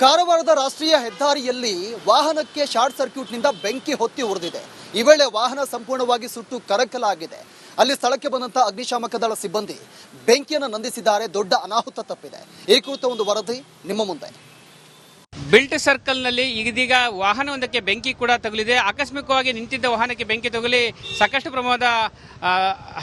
ಕಾರವಾರದ ರಾಷ್ಟ್ರೀಯ ಹೆದ್ದಾರಿಯಲ್ಲಿ ವಾಹನಕ್ಕೆ ಶಾರ್ಟ್ ಸರ್ಕ್ಯೂಟ್ನಿಂದ ಬೆಂಕಿ ಹೊತ್ತಿ ಉರಿದಿದೆ. ಈ ವೇಳೆ ವಾಹನ ಸಂಪೂರ್ಣವಾಗಿ ಸುಟ್ಟು ಕರಕಲಾಗಿದೆ. ಅಲ್ಲಿ ಸ್ಥಳಕ್ಕೆ ಬಂದಂತ ಅಗ್ನಿಶಾಮಕ ದಳ ಸಿಬ್ಬಂದಿ ಬೆಂಕಿಯನ್ನು ನಂದಿಸಿದ್ದಾರೆ. ದೊಡ್ಡ ಅನಾಹುತ ತಪ್ಪಿದೆ. ಈ ಕುರಿತ ಒಂದು ವರದಿ ನಿಮ್ಮ ಮುಂದೆ. ಬಿಲ್ಟ್ ಸರ್ಕಲ್ನಲ್ಲಿ ಇದೀಗ ವಾಹನವೊಂದಕ್ಕೆ ಬೆಂಕಿ ಕೂಡ ತಗುಲಿದೆ. ಆಕಸ್ಮಿಕವಾಗಿ ನಿಂತಿದ್ದ ವಾಹನಕ್ಕೆ ಬೆಂಕಿ ತಗುಲಿ ಸಾಕಷ್ಟು ಪ್ರಮಾಣದ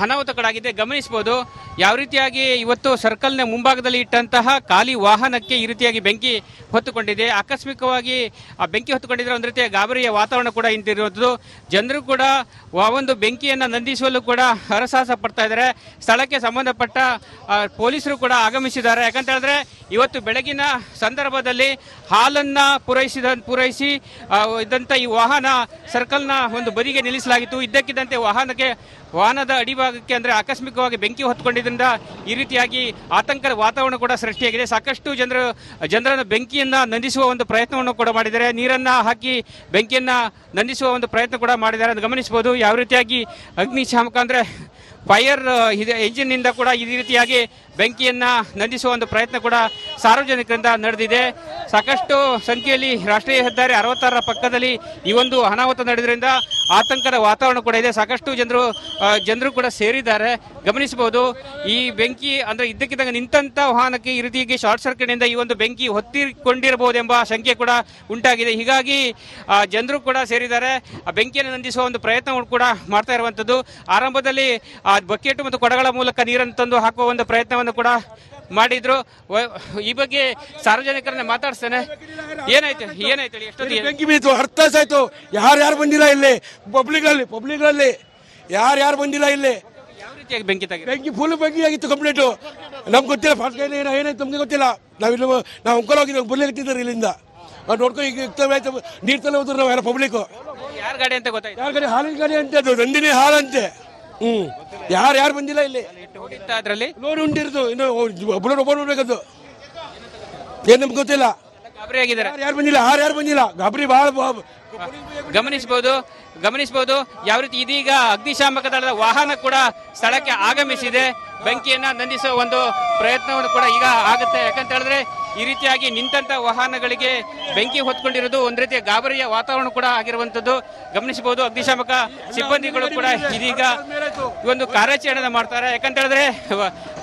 ಅನಾಹುತಗಳಾಗಿದೆ. ಗಮನಿಸಬಹುದು ಯಾವ ರೀತಿಯಾಗಿ ಇವತ್ತು ಸರ್ಕಲ್ನ ಮುಂಭಾಗದಲ್ಲಿ ಇಟ್ಟಂತಹ ಖಾಲಿ ವಾಹನಕ್ಕೆ ಈ ರೀತಿಯಾಗಿ ಬೆಂಕಿ ಹೊತ್ತುಕೊಂಡಿದೆ. ಆಕಸ್ಮಿಕವಾಗಿ ಆ ಬೆಂಕಿ ಹೊತ್ತುಕೊಂಡಿದ್ರೆ ಒಂದು ರೀತಿಯ ಗಾಬರಿಯ ವಾತಾವರಣ ಕೂಡ ಇಂತಿರುವಂಥದ್ದು. ಜನರು ಕೂಡ ಒಂದು ಬೆಂಕಿಯನ್ನು ನಂದಿಸುವಲ್ಲೂ ಕೂಡ ಹರಸಾಹಸ ಪಡ್ತಾ ಇದ್ದಾರೆ. ಸ್ಥಳಕ್ಕೆ ಸಂಬಂಧಪಟ್ಟ ಪೊಲೀಸರು ಕೂಡ ಆಗಮಿಸಿದ್ದಾರೆ. ಯಾಕಂತ ಹೇಳಿದ್ರೆ ಇವತ್ತು ಬೆಳಗಿನ ಸಂದರ್ಭದಲ್ಲಿ ಹಾಲನ್ನು ಪೂರೈಸಿ ಇದ್ದಂಥ ಈ ವಾಹನ ಸರ್ಕಲ್ನ ಒಂದು ಬದಿಗೆ ನಿಲ್ಲಿಸಲಾಗಿತ್ತು. ಇದ್ದಕ್ಕಿದ್ದಂತೆ ವಾಹನದ ಅಡಿಭಾಗಕ್ಕೆ ಅಂದರೆ ಆಕಸ್ಮಿಕವಾಗಿ ಬೆಂಕಿ ಹೊತ್ತುಕೊಂಡಿದ್ದರಿಂದ ಈ ರೀತಿಯಾಗಿ ಆತಂಕದ ವಾತಾವರಣ ಕೂಡ ಸೃಷ್ಟಿಯಾಗಿದೆ. ಸಾಕಷ್ಟು ಜನರನ್ನು ಬೆಂಕಿಯನ್ನು ನಂದಿಸುವ ಒಂದು ಪ್ರಯತ್ನವನ್ನು ಕೂಡ ಮಾಡಿದ್ದಾರೆ. ನೀರನ್ನು ಹಾಕಿ ಬೆಂಕಿಯನ್ನು ನಂದಿಸುವ ಒಂದು ಪ್ರಯತ್ನ ಕೂಡ ಮಾಡಿದ್ದಾರೆ ಅಂತ ಗಮನಿಸಬಹುದು. ಯಾವ ರೀತಿಯಾಗಿ ಅಗ್ನಿಶಾಮಕ ಅಂದರೆ ಫೈರ್ ಎಂಜಿನ್ನಿಂದ ಕೂಡ ಈ ರೀತಿಯಾಗಿ ಬೆಂಕಿಯನ್ನು ನಂದಿಸುವ ಒಂದು ಪ್ರಯತ್ನ ಕೂಡ ಸಾರ್ವಜನಿಕರಿಂದ ನಡೆದಿದೆ. ಸಾಕಷ್ಟು ಸಂಖ್ಯೆಯಲ್ಲಿ ರಾಷ್ಟ್ರೀಯ ಹೆದ್ದಾರಿ 66ರ ಪಕ್ಕದಲ್ಲಿ ಈ ಒಂದು ಅನಾಹುತ ನಡೆದ್ರಿಂದ ಆತಂಕದ ವಾತಾವರಣ ಕೂಡ ಇದೆ. ಸಾಕಷ್ಟು ಜನರು ಕೂಡ ಸೇರಿದ್ದಾರೆ. ಗಮನಿಸಬಹುದು ಈ ಬೆಂಕಿ ಅಂದರೆ ಇದ್ದಕ್ಕಿದ್ದಂಗೆ ನಿಂತ ವಾಹನಕ್ಕೆ ಈ ರೀತಿಯಾಗಿ ಶಾರ್ಟ್ ಸರ್ಕ್ಯೂಟ್ನಿಂದ ಈ ಒಂದು ಬೆಂಕಿ ಹೊತ್ತಿಕೊಂಡಿರಬಹುದೆಂಬ ಶಂಕೆ ಕೂಡ ಉಂಟಾಗಿದೆ. ಹೀಗಾಗಿ ಜನರು ಕೂಡ ಸೇರಿದ್ದಾರೆ. ಆ ಬೆಂಕಿಯನ್ನು ನಂದಿಸುವ ಒಂದು ಪ್ರಯತ್ನ ಕೂಡ ಮಾಡ್ತಾ ಇರುವಂಥದ್ದು. ಆರಂಭದಲ್ಲಿ ಬಕೆಟ್ ಮತ್ತು ಕೊಡಗಳ ಮೂಲಕ ನೀರನ್ನು ತಂದು ಹಾಕುವ ಒಂದು ಪ್ರಯತ್ನವನ್ನು ಕೂಡ ಮಾಡಿದ್ರು. ಈ ಬಗ್ಗೆ ಸಾರ್ವಜನಿಕರನ್ನ ಮಾತಾಡ್ಸ್ತೇನೆ. ಏನಾಯ್ತು ಎಷ್ಟೊಂದು ಬೆಂಕಿ ಬಿತ್ತು, ಅರ್ಥ ಆಯ್ತು. ಯಾರು ಬಂದಿಲ್ಲ ಇಲ್ಲಿ ಪಬ್ಲಿಕ್ಗಳಲ್ಲಿ ಯಾರು ಬಂದಿಲ್ಲ ಇಲ್ಲಿ. ಯಾವ ರೀತಿಯಾಗಿ ಬೆಂಕಿ ಫುಲ್ ಬೆಂಕಿ ಆಗಿತ್ತು ಕಂಪ್ಲೀಟು. ನಮ್ಗೆ ಗೊತ್ತಿಲ್ಲ ಫಾಸ್ಟ್ ಏನಾಯ್ತು ನಮ್ಗೆ ಗೊತ್ತಿಲ್ಲ. ನಾವು ಅಂಕಲ್ ಹೋಗಿದ್ದೀವಿ ಬರ್ಲಿಕ್ಕಿದ್ದಾರೆ ಇಲ್ಲಿಂದ ನೋಡ್ಕೊಂಡು ಈಗ ನೀರು ತಲೆ ಹೋದ್ರು ನಾವು ಯಾರು ಪಬ್ಲಿಕ್. ಯಾರ ಗಾಡಿ ಅಂತ ಗೊತ್ತಾಯ್ತು? ಯಾರ ಗಾಡಿ? ಹಾಲಿನ ಗಾಡಿ ಅಂತೆ, ಅದು ನಂದಿನಿ ಹಾಲಂತೆ. ಯಾರು ಬಂದಿಲ್ಲ ಇಲ್ಲಿ. ಅದರಲ್ಲಿ ಲೋನ್ ಉಂಟಿರೋದು ಇನ್ನು ಒಬ್ಬರು ನೋಡ್ಬೇಕದು. ಏನ್ ನಮ್ಗೆ ಗೊತ್ತಿಲ್ಲ. ಗಾಬರಿ ಆಗಿದ್ದಾರೆ. ಯಾರು ಬಂದಿಲ್ಲ. ಗಾಬರಿ ಬಹಳ ಗಮನಿಸಬಹುದು ಯಾವ ರೀತಿ ಇದೀಗ ಅಗ್ನಿಶಾಮಕ ದಳದ ವಾಹನ ಕೂಡ ಸ್ಥಳಕ್ಕೆ ಆಗಮಿಸಿದೆ. ಬೆಂಕಿಯನ್ನ ನಂದಿಸುವ ಒಂದು ಪ್ರಯತ್ನವನ್ನು ಕೂಡ ಈಗ ಆಗುತ್ತೆ. ಯಾಕಂತ ಹೇಳಿದ್ರೆ ಈ ರೀತಿಯಾಗಿ ನಿಂತಹ ವಾಹನಗಳಿಗೆ ಬೆಂಕಿ ಹೊತ್ಕೊಂಡಿರೋದು ಒಂದು ರೀತಿಯ ಗಾಬರಿಯ ವಾತಾವರಣ ಕೂಡ ಆಗಿರುವಂತದ್ದು ಗಮನಿಸಬಹುದು. ಅಗ್ನಿಶಾಮಕ ಸಿಬ್ಬಂದಿಗಳು ಕೂಡ ಇದೀಗ ಒಂದು ಕಾರ್ಯಾಚರಣೆ ಮಾಡ್ತಾರೆ. ಯಾಕಂತ ಹೇಳಿದ್ರೆ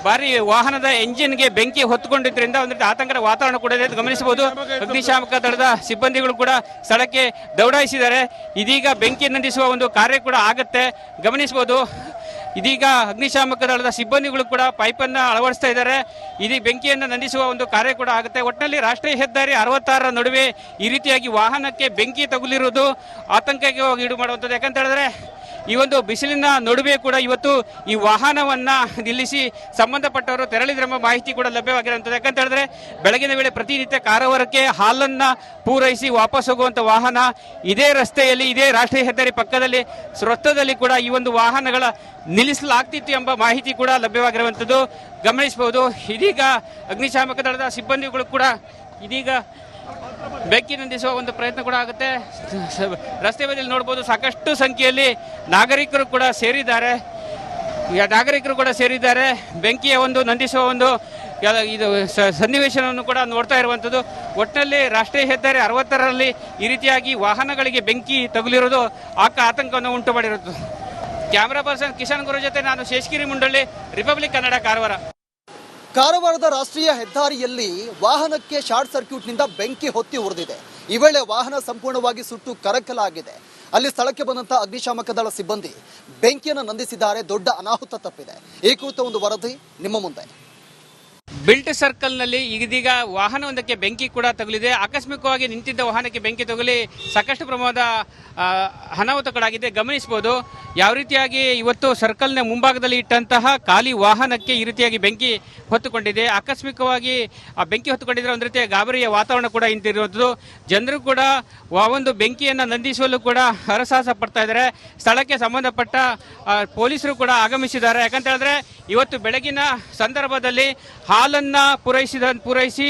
ಭಾರಿ ವಾಹನದ ಎಂಜಿನ್ಗೆ ಬೆಂಕಿ ಹೊತ್ಕೊಂಡಿದ್ರಿಂದ ಒಂದು ರೀತಿ ಆತಂಕದ ವಾತಾವರಣ ಕೂಡ ಇದೆ ಗಮನಿಸಬಹುದು. ಅಗ್ನಿಶಾಮಕ ದಳದ ಸಿಬ್ಬಂದಿಗಳು ಕೂಡ ಸ್ಥಳಕ್ಕೆ ದೌಡಾಯಿಸಿದ್ದಾರೆ. ಇದೀಗ ಬೆಂಕಿ ನಂದಿಸುವ ಒಂದು ಕಾರ್ಯ ಕೂಡ ಆಗುತ್ತೆ ಗಮನಿಸಬಹುದು. ಇದೀಗ ಅಗ್ನಿಶಾಮಕ ದಳದ ಸಿಬ್ಬಂದಿಗಳು ಕೂಡ ಪೈಪನ್ನು ಅಳವಡಿಸ್ತಾ ಇದ್ದಾರೆ. ಇದೀಗ ಬೆಂಕಿಯನ್ನು ನಂದಿಸುವ ಒಂದು ಕಾರ್ಯ ಕೂಡ ಆಗುತ್ತೆ. ಒಟ್ಟಿನಲ್ಲಿ ರಾಷ್ಟ್ರೀಯ ಹೆದ್ದಾರಿ 66ರ ನಡುವೆ ಈ ರೀತಿಯಾಗಿ ವಾಹನಕ್ಕೆ ಬೆಂಕಿ ತಗುಲಿರುವುದು ಆತಂಕಕ್ಕೆ ಈಡು ಮಾಡುವಂಥದ್ದು. ಯಾಕಂತ ಹೇಳಿದ್ರೆ ಈ ಒಂದು ಬಿಸಿಲಿನ ನಡುವೆ ಕೂಡ ಇವತ್ತು ಈ ವಾಹನವನ್ನ ನಿಲ್ಲಿಸಿ ಸಂಬಂಧಪಟ್ಟವರು ತೆರಳಿದ್ರೆಂಬ ಮಾಹಿತಿ ಕೂಡ ಲಭ್ಯವಾಗಿರುವಂಥದ್ದು. ಯಾಕಂತ ಹೇಳಿದ್ರೆ ಬೆಳಗಿನ ವೇಳೆ ಪ್ರತಿನಿತ್ಯ ಕಾರವಾರಕ್ಕೆ ಹಾಲನ್ನ ಪೂರೈಸಿ ವಾಪಸ್ ಹೋಗುವಂಥ ವಾಹನ ಇದೇ ರಸ್ತೆಯಲ್ಲಿ ಇದೇ ರಾಷ್ಟ್ರೀಯ ಹೆದ್ದಾರಿ ಪಕ್ಕದಲ್ಲಿ ವೃತ್ತದಲ್ಲಿ ಕೂಡ ಈ ಒಂದು ವಾಹನಗಳ ನಿಲ್ಲಿಸಲಾಗ್ತಿತ್ತು ಎಂಬ ಮಾಹಿತಿ ಕೂಡ ಲಭ್ಯವಾಗಿರುವಂಥದ್ದು ಗಮನಿಸಬಹುದು. ಇದೀಗ ಅಗ್ನಿಶಾಮಕ ದಳದ ಸಿಬ್ಬಂದಿಗಳು ಕೂಡ ಇದೀಗ ಬೆಂಕಿ ನಂದಿಸುವ ಒಂದು ಪ್ರಯತ್ನ ಕೂಡ ಆಗುತ್ತೆ. ರಸ್ತೆ ಬದಿಯಲ್ಲಿ ನೋಡಬಹುದು ಸಾಕಷ್ಟು ಸಂಖ್ಯೆಯಲ್ಲಿ ನಾಗರಿಕರು ಕೂಡ ಸೇರಿದ್ದಾರೆ. ಬೆಂಕಿಯ ಒಂದು ನಂದಿಸುವ ಒಂದು ಇದು ಸನ್ನಿವೇಶವನ್ನು ಕೂಡ ನೋಡ್ತಾ ಇರುವಂಥದ್ದು. ಒಟ್ಟಿನಲ್ಲಿ ರಾಷ್ಟ್ರೀಯ ಹೆದ್ದಾರಿ 60ರಲ್ಲಿ ಈ ರೀತಿಯಾಗಿ ವಾಹನಗಳಿಗೆ ಬೆಂಕಿ ತಗುಲಿರೋದು ಆತಂಕವನ್ನು ಉಂಟು ಮಾಡಿರೋದು. ಕ್ಯಾಮರಾ ಪರ್ಸನ್ ಕಿಶನ್ ಗುರು ಜೊತೆ ನಾನು ಶೇಷಗಿರಿ ಮುಂಡಳ್ಳಿ, ರಿಪಬ್ಲಿಕ್ ಕನ್ನಡ, ಕಾರವಾರ. ಕಾರವಾರದ ರಾಷ್ಟ್ರೀಯ ಹೆದ್ದಾರಿಯಲ್ಲಿ ವಾಹನಕ್ಕೆ ಶಾರ್ಟ್ ಸರ್ಕ್ಯೂಟ್ನಿಂದ ಬೆಂಕಿ ಹೊತ್ತಿ ಉರಿದಿದೆ. ಈ ವೇಳೆ ವಾಹನ ಸಂಪೂರ್ಣವಾಗಿ ಸುಟ್ಟು ಕರಕಲಾಗಿದೆ. ಅಲ್ಲಿ ಸ್ಥಳಕ್ಕೆ ಬಂದಂತ ಅಗ್ನಿಶಾಮಕ ದಳ ಸಿಬ್ಬಂದಿ ಬೆಂಕಿಯನ್ನು ನಂದಿಸಿದ್ದಾರೆ. ದೊಡ್ಡ ಅನಾಹುತ ತಪ್ಪಿದೆ. ಈ ಕುರಿತ ಒಂದು ವರದಿ ನಿಮ್ಮ ಮುಂದೆ. ಬಿಲ್ಟ್ ಸರ್ಕಲ್ನಲ್ಲಿ ಇದೀಗ ವಾಹನವೊಂದಕ್ಕೆ ಬೆಂಕಿ ಕೂಡ ತಗುಲಿದೆ. ಆಕಸ್ಮಿಕವಾಗಿ ನಿಂತಿದ್ದ ವಾಹನಕ್ಕೆ ಬೆಂಕಿ ತಗುಲಿ ಸಾಕಷ್ಟು ಪ್ರಮಾಣದ ಅನಾಹುತಗಳಾಗಿದೆ. ಗಮನಿಸಬಹುದು ಯಾವ ರೀತಿಯಾಗಿ ಇವತ್ತು ಸರ್ಕಲ್ನ ಮುಂಭಾಗದಲ್ಲಿ ಇಟ್ಟಂತಹ ಖಾಲಿ ವಾಹನಕ್ಕೆ ಈ ರೀತಿಯಾಗಿ ಬೆಂಕಿ ಹೊತ್ತುಕೊಂಡಿದೆ. ಆಕಸ್ಮಿಕವಾಗಿ ಆ ಬೆಂಕಿ ಹೊತ್ತುಕೊಂಡಿದ್ರೆ ಒಂದು ರೀತಿಯ ಗಾಬರಿಯ ವಾತಾವರಣ ಕೂಡ ಇಂತಿರುವಂಥದ್ದು. ಜನರು ಕೂಡ ಒಂದು ಬೆಂಕಿಯನ್ನು ನಂದಿಸುವಲ್ಲೂ ಕೂಡ ಹರಸಾಹಸ ಪಡ್ತಾ ಇದ್ದಾರೆ. ಸ್ಥಳಕ್ಕೆ ಸಂಬಂಧಪಟ್ಟ ಪೊಲೀಸರು ಕೂಡ ಆಗಮಿಸಿದ್ದಾರೆ. ಯಾಕಂತ ಹೇಳಿದ್ರೆ ಇವತ್ತು ಬೆಳಗಿನ ಸಂದರ್ಭದಲ್ಲಿ ಹಾಲು ಹಾಲನ್ನ ಪೂರೈಸಿ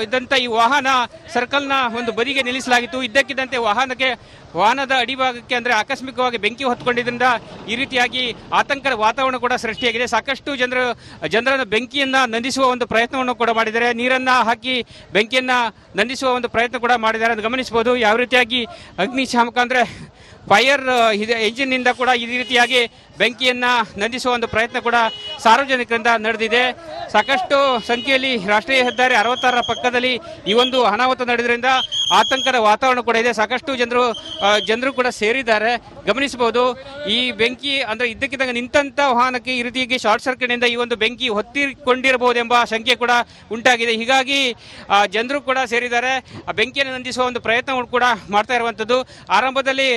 ಇದ್ದಂತ ಈ ವಾಹನ ಸರ್ಕಲ್ನ ಒಂದು ಬದಿಗೆ ನಿಲ್ಲಿಸಲಾಗಿತ್ತು. ಇದ್ದಕ್ಕಿದ್ದಂತೆ ವಾಹನದ ಅಡಿಭಾಗಕ್ಕೆ ಅಂದ್ರೆ ಆಕಸ್ಮಿಕವಾಗಿ ಬೆಂಕಿ ಹೊತ್ಕೊಂಡಿದ್ರಿಂದ ಈ ರೀತಿಯಾಗಿ ಆತಂಕದ ವಾತಾವರಣ ಕೂಡ ಸೃಷ್ಟಿಯಾಗಿದೆ. ಸಾಕಷ್ಟು ಜನರನ್ನು ಬೆಂಕಿಯನ್ನ ನಂದಿಸುವ ಒಂದು ಪ್ರಯತ್ನವನ್ನು ಕೂಡ ಮಾಡಿದ್ದಾರೆ. ನೀರನ್ನ ಹಾಕಿ ಬೆಂಕಿಯನ್ನ ನಂದಿಸುವ ಒಂದು ಪ್ರಯತ್ನ ಕೂಡ ಮಾಡಿದ್ದಾರೆ ಅಂತ ಗಮನಿಸಬಹುದು. ಯಾವ ರೀತಿಯಾಗಿ ಅಗ್ನಿಶಾಮಕ ಅಂದ್ರೆ ಫೈರ್ ಎಂಜಿನ್ ನಿಂದ ಕೂಡ ಈ ರೀತಿಯಾಗಿ ಬೆಂಕಿಯನ್ನ ನಂದಿಸುವ ಒಂದು ಪ್ರಯತ್ನ ಕೂಡ ಸಾರ್ವಜನಿಕರಿಂದ ನಡೆದಿದೆ. ಸಾಕಷ್ಟು ಸಂಖ್ಯೆಯಲ್ಲಿ ರಾಷ್ಟ್ರೀಯ ಹೆದ್ದಾರಿ 66ರ ಪಕ್ಕದಲ್ಲಿ ಈ ಒಂದು ಅನಾಹುತ ನಡೆದ್ರಿಂದ ಆತಂಕದ ವಾತಾವರಣ ಕೂಡ ಇದೆ. ಸಾಕಷ್ಟು ಜನರು ಕೂಡ ಸೇರಿದ್ದಾರೆ ಗಮನಿಸಬಹುದು. ಈ ಬೆಂಕಿ ಅಂದ್ರೆ ಇದ್ದಕ್ಕಿದ್ದಂಗೆ ನಿಂತ ವಾಹನಕ್ಕೆ ಈ ರೀತಿಯಾಗಿ ಶಾರ್ಟ್ ಸರ್ಕ್ಯೂಟ್ ನಿಂದ ಈ ಒಂದು ಬೆಂಕಿ ಹೊತ್ತಿಕೊಂಡಿರಬಹುದೆಂಬ ಶಂಕೆ ಕೂಡ ಉಂಟಾಗಿದೆ. ಹೀಗಾಗಿ ಜನರು ಕೂಡ ಸೇರಿದ್ದಾರೆ. ಆ ಬೆಂಕಿಯನ್ನು ನಂದಿಸುವ ಒಂದು ಪ್ರಯತ್ನ ಕೂಡ ಮಾಡ್ತಾ ಇರುವಂತದ್ದು. ಆರಂಭದಲ್ಲಿ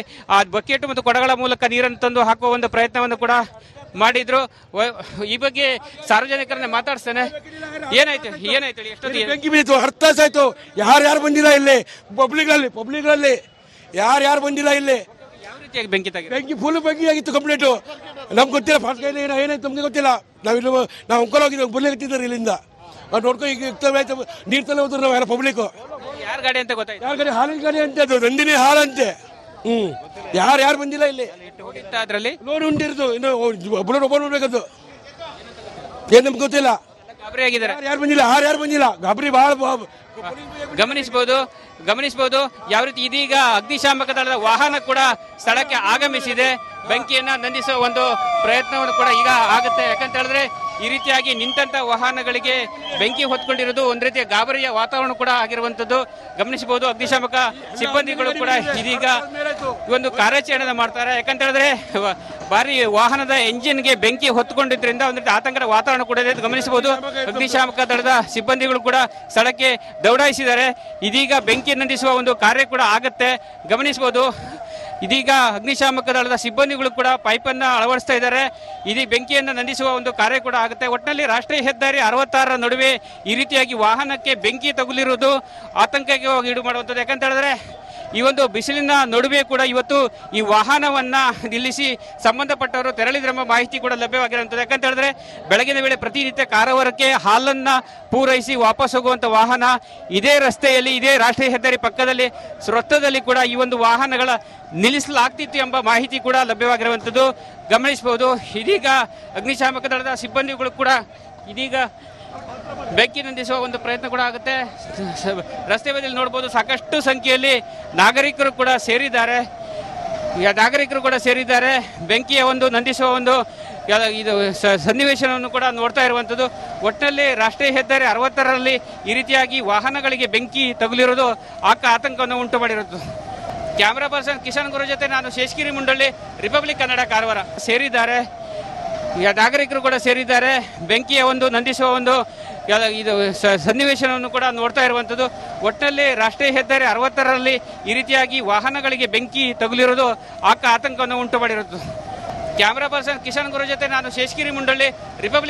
ಬಕೆಟ್ ಮತ್ತು ಕೊಡಗಳ ಮೂಲಕ ನೀರನ್ನು ತಂದು ಹಾಕುವ ಒಂದು ಪ್ರಯತ್ನವನ್ನು ಕೂಡ ಮಾಡಿದ್ರು. ಈ ಬಗ್ಗೆ ಸಾರ್ವಜನಿಕರನ್ನ ಮಾತಾಡ್ತಾನೆ. ಏನಾಯ್ತು ಎಷ್ಟೊಂದು ಬೆಂಕಿ ಬಿದ್ದಿತ್ತು, 10 ತಾಸು ಆಯ್ತು. ಯಾರು ಬಂದಿಲ್ಲ ಇಲ್ಲಿ ಪಬ್ಲಿಕ್ಗಳಲ್ಲಿ ಯಾರು ಬಂದಿಲ್ಲ ಇಲ್ಲಿ. ಯಾವ ರೀತಿಯಾಗಿ ಬೆಂಕಿ ಫುಲ್ ಬೆಂಕಿ ಆಗಿತ್ತು ಕಂಪ್ಲೀಟು. ನಮ್ಗೆ ಗೊತ್ತಿಲ್ಲ ಫಾಸ್ಟ್ ಗೈಡ್ ಏನಾಯ್ತು ನಮ್ಗೆ ಗೊತ್ತಿಲ್ಲ. ನಾವು ಅಂಕಲ್ ಹೋಗಿದ್ವಿ ಬರ್ಲಿಕ್ಕಿದ್ದಾರೆ ಇಲ್ಲಿಂದ ನೋಡ್ಕೊ. ಈಗ ನೀರು ತಲೆ ಹೋದ್ರು ನಾವು ಪಬ್ಲಿಕ್. ಯಾರ ಗಾಡಿ ಅಂತ ಗೊತ್ತಾಯ್ತು? ಯಾರ ಗಾಡಿ? ಹಾಲಿನ ಗಾಡಿ ಅಂತೆ, ಅದು ನಂದಿನಿ ಹಾಲಂತೆ. ಯಾರು ಬಂದಿಲ್ಲ ಇಲ್ಲಿ. ಅದರಲ್ಲಿ ಲೋನ್ ಉಂಟಿರೋದು ಇನ್ನು ಒಬ್ಬರು ನೋಡ್ಬೇಕದು. ಏನ್ ನಮ್ಗೆ ಗೊತ್ತಿಲ್ಲ. ಗಾಬರಿ ಆಗಿದ್ದಾರೆ. ಯಾರು ಬಂದಿಲ್ಲ ಗಾಬರಿ ಬಹಳ ಗಮನಿಸಬಹುದು. ಯಾವ ರೀತಿ ಇದೀಗ ಅಗ್ನಿಶಾಮಕ ದಳದ ವಾಹನ ಕೂಡ ಸ್ಥಳಕ್ಕೆ ಆಗಮಿಸಿದೆ. ಬೆಂಕಿಯನ್ನ ನಂದಿಸುವ ಒಂದು ಪ್ರಯತ್ನವನ್ನು ಕೂಡ ಈಗ ಆಗುತ್ತೆ. ಯಾಕಂತ ಹೇಳಿದ್ರೆ ಈ ರೀತಿಯಾಗಿ ನಿಂತ ವಾಹನಗಳಿಗೆ ಬೆಂಕಿ ಹೊತ್ಕೊಂಡಿರೋದು ಒಂದ್ ರೀತಿಯ ಗಾಬರಿಯ ವಾತಾವರಣ ಕೂಡ ಆಗಿರುವಂತದ್ದು ಗಮನಿಸಬಹುದು. ಅಗ್ನಿಶಾಮಕ ಸಿಬ್ಬಂದಿಗಳು ಕೂಡ ಇದೀಗ ಒಂದು ಕಾರ್ಯಾಚರಣೆ ಮಾಡ್ತಾರೆ. ಯಾಕಂತ ಹೇಳಿದ್ರೆ ಭಾರಿ ವಾಹನದ ಎಂಜಿನ್ಗೆ ಬೆಂಕಿ ಹೊತ್ಕೊಂಡಿದ್ರಿಂದ ಒಂದು ರೀತಿ ಆತಂಕದ ವಾತಾವರಣ ಕೂಡ ಇದೆ ಗಮನಿಸಬಹುದು. ಅಗ್ನಿಶಾಮಕ ದಳದ ಸಿಬ್ಬಂದಿಗಳು ಕೂಡ ಸ್ಥಳಕ್ಕೆ ದೌಡಾಯಿಸಿದ್ದಾರೆ. ಇದೀಗ ಬೆಂಕಿ ನಂದಿಸುವ ಒಂದು ಕಾರ್ಯ ಕೂಡ ಆಗತ್ತೆ ಗಮನಿಸಬಹುದು. ಇದೀಗ ಅಗ್ನಿಶಾಮಕ ದಳದ ಸಿಬ್ಬಂದಿಗಳು ಕೂಡ ಪೈಪನ್ನು ಅಳವಡಿಸ್ತಾ ಇದ್ದಾರೆ. ಇದೀಗ ಬೆಂಕಿಯನ್ನು ನಂದಿಸುವ ಒಂದು ಕಾರ್ಯ ಕೂಡ ಆಗುತ್ತೆ. ಒಟ್ಟಿನಲ್ಲಿ ರಾಷ್ಟ್ರೀಯ ಹೆದ್ದಾರಿ 66ರ ನಡುವೆ ಈ ರೀತಿಯಾಗಿ ವಾಹನಕ್ಕೆ ಬೆಂಕಿ ತಗುಲಿರುವುದು ಆತಂಕಕ್ಕೆ ಈಡು ಮಾಡುವಂಥದ್ದು. ಯಾಕಂತ ಹೇಳಿದ್ರೆ ಈ ಒಂದು ಬಿಸಿಲಿನ ನಡುವೆ ಕೂಡ ಇವತ್ತು ಈ ವಾಹನವನ್ನ ನಿಲ್ಲಿಸಿ ಸಂಬಂಧಪಟ್ಟವರು ತೆರಳಿದ್ರೆಂಬ ಮಾಹಿತಿ ಕೂಡ ಲಭ್ಯವಾಗಿರುವಂಥದ್ದು. ಯಾಕಂತ ಹೇಳಿದ್ರೆ ಬೆಳಗಿನ ವೇಳೆ ಪ್ರತಿನಿತ್ಯ ಕಾರವಾರಕ್ಕೆ ಹಾಲನ್ನ ಪೂರೈಸಿ ವಾಪಸ್ ಹೋಗುವಂತ ವಾಹನ ಇದೇ ರಸ್ತೆಯಲ್ಲಿ, ಇದೇ ರಾಷ್ಟ್ರೀಯ ಹೆದ್ದಾರಿ ಪಕ್ಕದಲ್ಲಿ ವೃತ್ತದಲ್ಲಿ ಕೂಡ ಈ ಒಂದು ವಾಹನಗಳ ನಿಲ್ಲಿಸಲಾಗ್ತಿತ್ತು ಎಂಬ ಮಾಹಿತಿ ಕೂಡ ಲಭ್ಯವಾಗಿರುವಂಥದ್ದು ಗಮನಿಸಬಹುದು. ಇದೀಗ ಅಗ್ನಿಶಾಮಕ ದಳದ ಸಿಬ್ಬಂದಿಗಳು ಕೂಡ ಇದೀಗ ಬೆಂಕಿ ನಂದಿಸುವ ಒಂದು ಪ್ರಯತ್ನ ಕೂಡ ಆಗುತ್ತೆ. ರಸ್ತೆ ಬದಿಯಲ್ಲಿ ನೋಡಬಹುದು ಸಾಕಷ್ಟು ಸಂಖ್ಯೆಯಲ್ಲಿ ನಾಗರಿಕರು ಕೂಡ ಸೇರಿದ್ದಾರೆ. ಬೆಂಕಿಯ ಒಂದು ನಂದಿಸುವ ಒಂದು ಇದು ಸನ್ನಿವೇಶವನ್ನು ಕೂಡ ನೋಡ್ತಾ ಇರುವಂಥದ್ದು. ಒಟ್ಟಿನಲ್ಲಿ ರಾಷ್ಟ್ರೀಯ ಹೆದ್ದಾರಿ 60ರಲ್ಲಿ ಈ ರೀತಿಯಾಗಿ ವಾಹನಗಳಿಗೆ ಬೆಂಕಿ ತಗುಲಿರೋದು ಆತಂಕವನ್ನು ಉಂಟು ಮಾಡಿರೋದು. ಕ್ಯಾಮರಾ ಪರ್ಸನ್ ಕಿಶನ್ ಗುರು ಜೊತೆ ನಾನು ಶೇಷಗಿರಿ ಮುಂಡಳ್ಳಿ, ರಿಪಬ್ಲಿಕ್ ಕನ್ನಡ, ಕಾರವಾರ. ನಾಗರಿಕರು ಕೂಡ ಸೇರಿದ್ದಾರೆ. ಬೆಂಕಿಯ ಒಂದು ನಂದಿಸುವ ಒಂದು ಇದು ಸನ್ನಿವೇಶವನ್ನು ಕೂಡ ನೋಡ್ತಾ ಇರುವಂಥದ್ದು. ಒಟ್ಟಿನಲ್ಲಿ ರಾಷ್ಟ್ರೀಯ ಹೆದ್ದಾರಿ 60ರಲ್ಲಿ ಈ ರೀತಿಯಾಗಿ ವಾಹನಗಳಿಗೆ ಬೆಂಕಿ ತಗುಲಿರೋದು ಆತಂಕವನ್ನು ಉಂಟು ಮಾಡಿರೋದು. ಕ್ಯಾಮರಾ ಪರ್ಸನ್ ಕಿಶನ್ ಗುರು ಜೊತೆ ನಾನು ಶೇಷಗಿರಿ ಮುಂಡಳ್ಳಿ, ರಿಪಬ್ಲಿಕ್